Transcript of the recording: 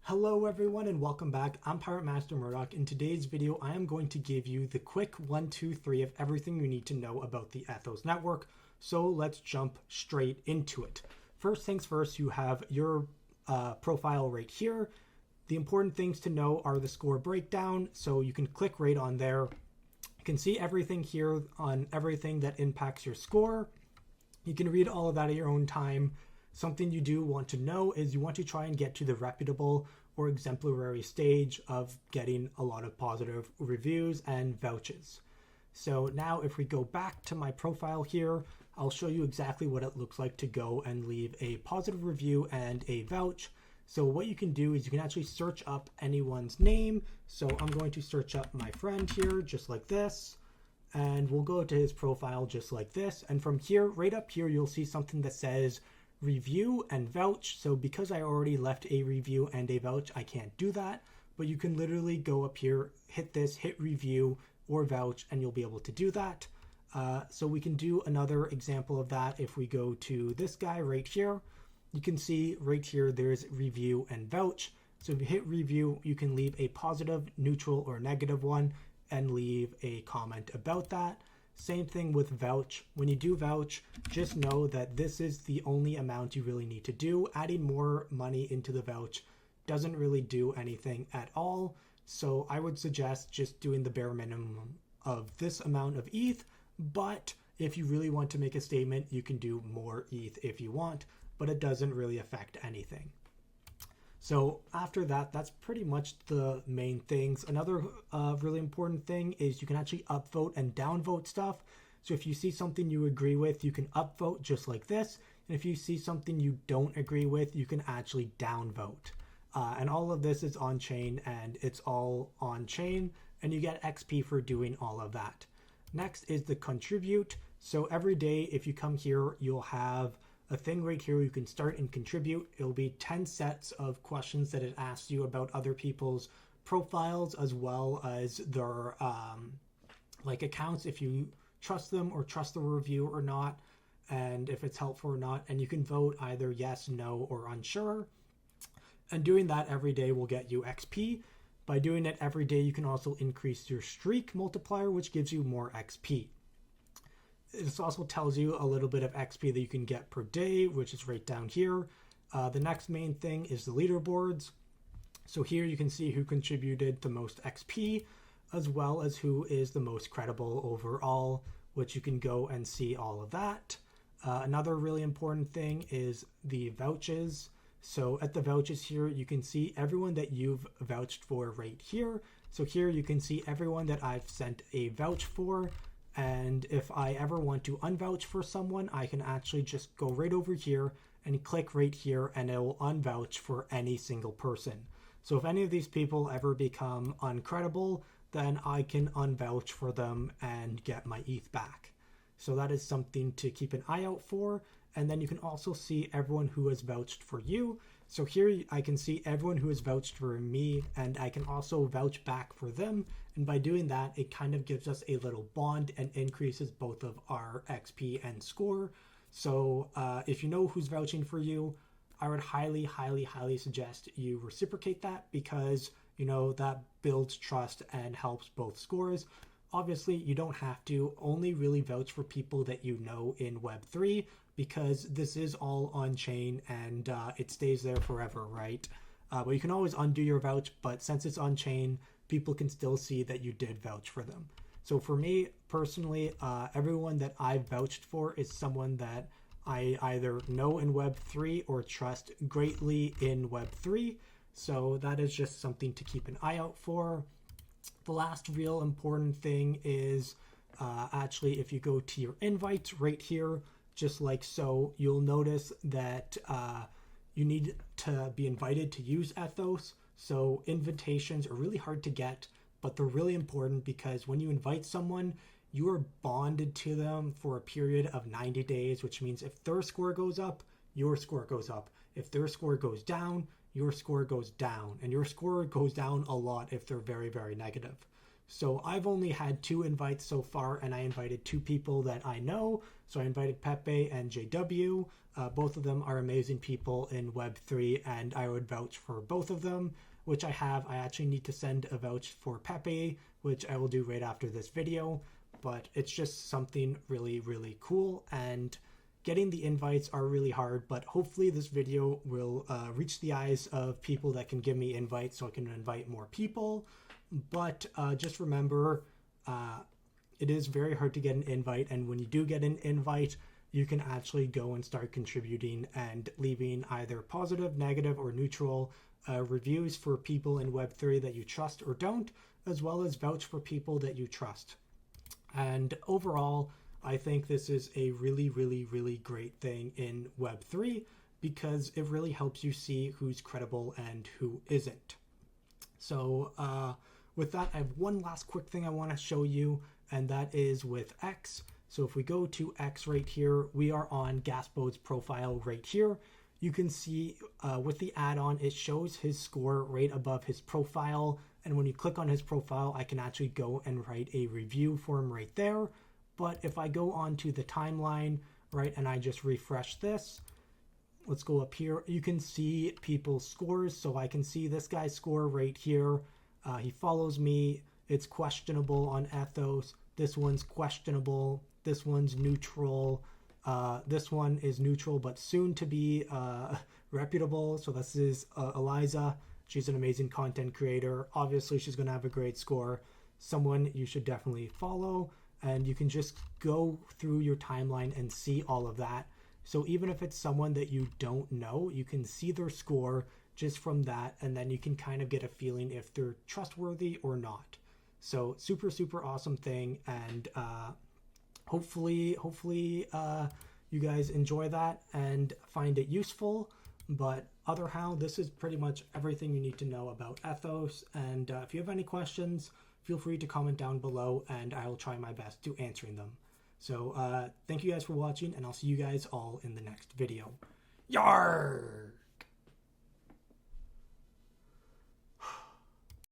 Hello everyone and welcome back. I'm Pirate Master Murdoch. In today's video, I am going to give you the quick 1, 2, 3 of everything you need to know about the Ethos Network. So let's jump straight into it. First things first, you have your profile right here. The important things to know are the score breakdown. So you can click right on there. You can see everything here on everything that impacts your score. You can read all of that at your own time. Something you do want to know is you want to try and get to the reputable or exemplary stage of getting a lot of positive reviews and vouches. So now if we go back to my profile here, I'll show you exactly what it looks like to go and leave a positive review and a vouch. So what you can do is you can actually search up anyone's name. So I'm going to search up my friend here, just like this. And we'll go to his profile just like this. And from here, right up here, you'll see something that says review and vouch. So because I already left a review and a vouch, I can't do that. But you can literally go up here, hit this, hit review or vouch, and you'll be able to do that. So we can do another example of that. If we go to this guy right here, you can see right here, there's review and vouch. So if you hit review, you can leave a positive, neutral, or negative one and leave a comment about that. Same thing with vouch. When you do vouch, just know that this is the only amount you really need to do. Adding more money into the vouch doesn't really do anything at all. So I would suggest just doing the bare minimum of this amount of ETH. But if you really want to make a statement, you can do more ETH if you want, but it doesn't really affect anything. So after that, that's pretty much the main things. Another really important thing is you can actually upvote and downvote stuff. So if you see something you agree with, you can upvote just like this. And if you see something you don't agree with, you can actually downvote. And all of this is on chain, and it's all on chain, and you get XP for doing all of that. Next is the contribute. So every day, if you come here, you'll have a thing right here you can start and contribute. It'll be 10 sets of questions that it asks you about other people's profiles as well as their like accounts, if you trust them or trust the review or not, and if it's helpful or not. And you can vote either yes, no, or unsure. And doing that every day will get you XP. By doing it every day, you can also increase your streak multiplier, which gives you more XP. This also tells you a little bit of XP that you can get per day, which is right down here. The next main thing is the leaderboards. So here you can see who contributed the most XP, as well as who is the most credible overall, which you can go and see all of that. Another really important thing is the vouches. So at the vouches here, you can see everyone that you've vouched for right here. So here you can see everyone that I've sent a vouch for. And if I ever want to unvouch for someone, I can actually just go right over here and click right here, and it will unvouch for any single person. So if any of these people ever become uncredible, then I can unvouch for them and get my ETH back. So that is something to keep an eye out for. And then you can also see everyone who has vouched for you. So here I can see everyone who has vouched for me, and I can also vouch back for them. And by doing that, it kind of gives us a little bond and increases both of our XP and score. So if you know who's vouching for you, I would highly, highly, highly suggest you reciprocate that, because, you know, that builds trust and helps both scores. Obviously, you don't have to. Only really vouch for people that you know in Web3, because this is all on chain and it stays there forever, right? But you can always undo your vouch, but since it's on chain, people can still see that you did vouch for them. So for me personally, everyone that I've vouched for is someone that I either know in Web3 or trust greatly in Web3. So that is just something to keep an eye out for. The last real important thing is actually if you go to your invites right here, just like so, you'll notice that you need to be invited to use Ethos. So invitations are really hard to get, but they're really important, because when you invite someone, you are bonded to them for a period of 90 days, which means if their score goes up, your score goes up. If their score goes down, your score goes down. And your score goes down a lot if they're very, very negative. So I've only had 2 invites so far, and I invited 2 people that I know. So I invited Pepe and JW. Both of them are amazing people in Web3, and I would vouch for both of them, which I have. I actually need to send a vouch for Pepe, which I will do right after this video. But it's just something really, really cool, and getting the invites are really hard, but hopefully this video will reach the eyes of people that can give me invites so I can invite more people. But just remember, it is very hard to get an invite, and when you do get an invite, you can actually go and start contributing and leaving either positive, negative, or neutral reviews for people in Web3 that you trust or don't, as well as vouch for people that you trust. And overall, I think this is a really, really, really great thing in Web3 because it really helps you see who's credible and who isn't. So with that, I have one last quick thing I want to show you, and that is with X. So if we go to X right here, we are on Gaspo's profile right here. You can see with the add-on, it shows his score right above his profile. And when you click on his profile, I can actually go and write a review for him right there. But if I go onto the timeline, right, and I just refresh this, let's go up here, you can see people's scores. So I can see this guy's score right here. He follows me. It's questionable on Ethos. This one's questionable. This one's neutral. This one is neutral, but soon to be reputable. So this is Eliza. She's an amazing content creator. Obviously, she's going to have a great score. Someone you should definitely follow. And you can just go through your timeline and see all of that. So even if it's someone that you don't know, you can see their score just from that. And then you can kind of get a feeling if they're trustworthy or not. So super, super awesome thing. And hopefully you guys enjoy that and find it useful. But otherwise, this is pretty much everything you need to know about Ethos. And if you have any questions, feel free to comment down below and I will try my best to answering them. So thank you guys for watching, and I'll see you guys all in the next video. Yarr!